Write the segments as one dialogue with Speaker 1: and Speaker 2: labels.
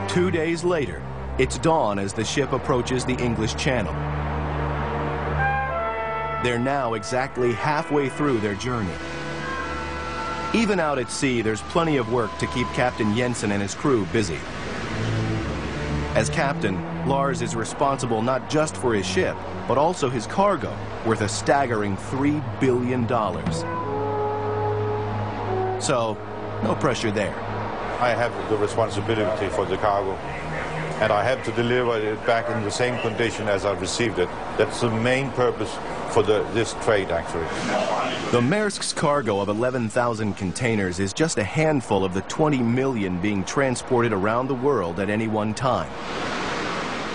Speaker 1: 2 days later, it's dawn as the ship approaches the English Channel. They're now exactly halfway through their journey. Even out at sea, there's plenty of work to keep Captain Jensen and his crew busy. As captain, Lars is responsible not just for his ship, but also his cargo, worth a staggering $3 billion. So, no pressure there.
Speaker 2: I have the responsibility for the cargo, and I have to deliver it back in the same condition as I received it. That's the main purpose for this trade, actually.
Speaker 1: The Maersk's cargo of 11,000 containers is just a handful of the 20 million being transported around the world at any one time.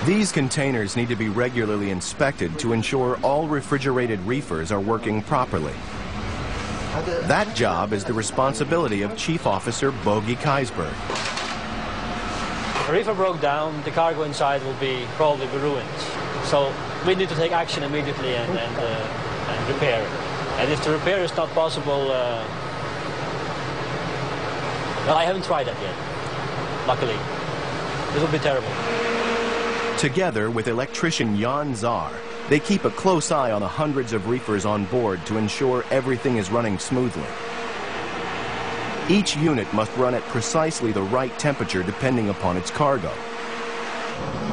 Speaker 1: These containers need to be regularly inspected to ensure all refrigerated reefers are working properly. That job is the responsibility of Chief Officer Bogi Kaisberg.
Speaker 3: If a reefer broke down, the cargo inside will probably be ruined. So we need to take action immediately and repair it. And if the repair is not possible, well, I haven't tried that yet, luckily. This will be terrible.
Speaker 1: Together with electrician Jan Zar, they keep a close eye on the hundreds of reefers on board to ensure everything is running smoothly. Each unit must run at precisely the right temperature depending upon its cargo.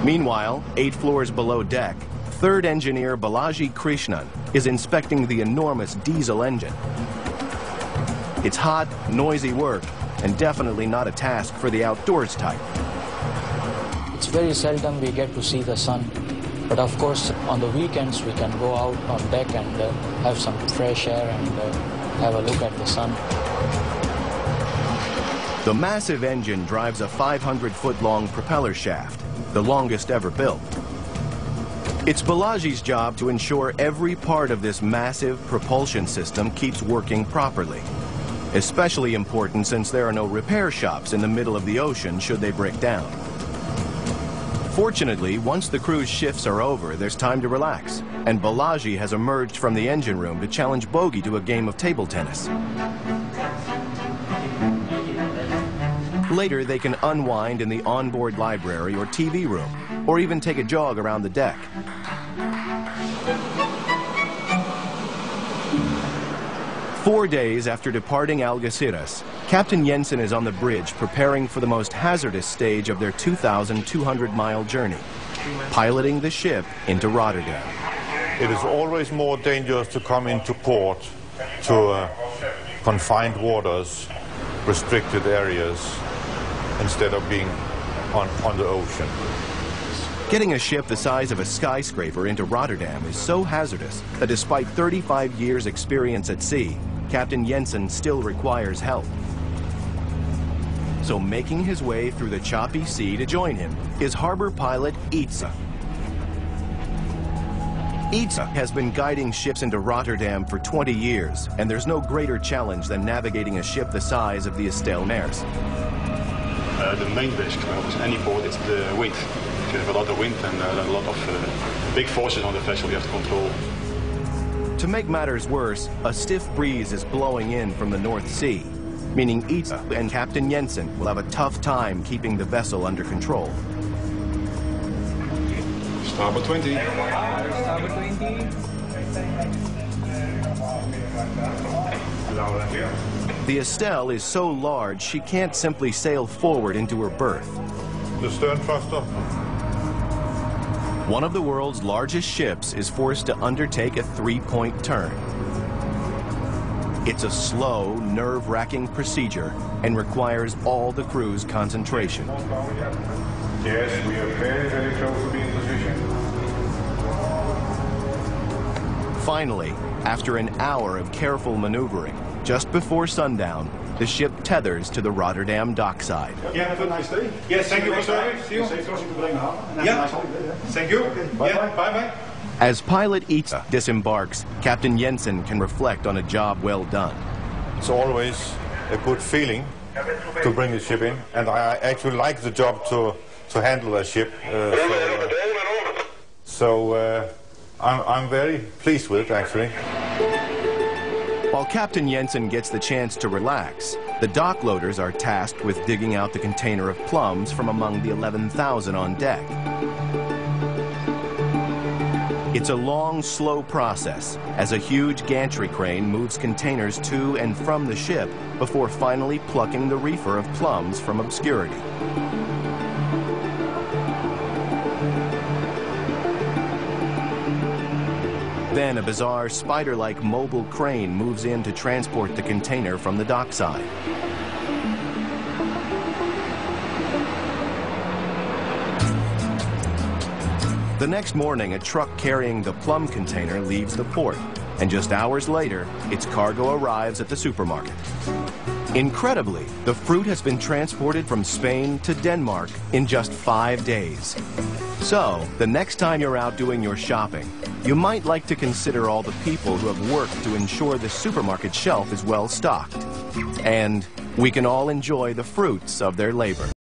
Speaker 1: Meanwhile, 8 floors below deck, 3rd engineer Balaji Krishnan is inspecting the enormous diesel engine. It's hot, noisy work, and definitely not a task for the outdoors type.
Speaker 4: It's very seldom we get to see the sun, but of course on the weekends we can go out on deck and have some fresh air and have a look at the sun.
Speaker 1: The massive engine drives a 500-foot-long propeller shaft, the longest ever built. It's Balaji's job to ensure every part of this massive propulsion system keeps working properly. Especially important since there are no repair shops in the middle of the ocean should they break down. Fortunately, once the crew's shifts are over, there's time to relax, and Balaji has emerged from the engine room to challenge Bogi to a game of table tennis. Later, they can unwind in the onboard library or TV room, or even take a jog around the deck. Four days after departing Algeciras, Captain Jensen is on the bridge preparing for the most hazardous stage of their 2,200-mile journey, piloting the ship into Rotterdam.
Speaker 2: It is always more dangerous to come into port to confined waters, restricted areas, instead of being on the ocean.
Speaker 1: Getting a ship the size of a skyscraper into Rotterdam is so hazardous that despite 35 years' experience at sea, Captain Jensen still requires help. So making his way through the choppy sea to join him is harbor pilot Itza. Itza has been guiding ships into Rotterdam for 20 years, and there's no greater challenge than navigating a ship the size of the Evelyn Maersk.
Speaker 5: The main risk of any port is the wind. If you have a lot of wind and a lot of big forces on the vessel you have to control.
Speaker 1: To make matters worse, a stiff breeze is blowing in from the North Sea, meaning Itza and Captain Jensen will have a tough time keeping the vessel under control.
Speaker 5: Starboard 20.
Speaker 6: Starboard 20.
Speaker 1: The Estelle is so large she can't simply sail forward into her berth.
Speaker 2: The stern thruster.
Speaker 1: One of the world's largest ships is forced to undertake a 3-point turn. It's a slow, nerve-wracking procedure and requires all the crew's concentration.
Speaker 2: Yes, we are very, very close to being in position.
Speaker 1: Finally, after an hour of careful maneuvering, just before sundown, the ship tethers to the Rotterdam dockside.
Speaker 5: Yeah, have a nice day.
Speaker 2: Yes, thank you for serving. See you.
Speaker 5: Yeah, thank you. Yeah, bye-bye.
Speaker 1: As pilot Itza disembarks, Captain Jensen can reflect on a job well done.
Speaker 2: It's always a good feeling to bring the ship in, and I actually like the job to handle a ship. I'm very pleased with it, actually.
Speaker 1: While Captain Jensen gets the chance to relax, The dock loaders are tasked with digging out the container of plums from among the 11,000 on deck. It's a long, slow process as a huge gantry crane moves containers to and from the ship before finally plucking the reefer of plums from obscurity. Then a bizarre spider-like mobile crane moves in to transport the container from the dockside. The next morning, a truck carrying the plum container leaves the port, and just hours later, its cargo arrives at the supermarket. Incredibly, the fruit has been transported from Spain to Denmark in just 5 days. So, the next time you're out doing your shopping, you might like to consider all the people who have worked to ensure the supermarket shelf is well stocked. And we can all enjoy the fruits of their labor.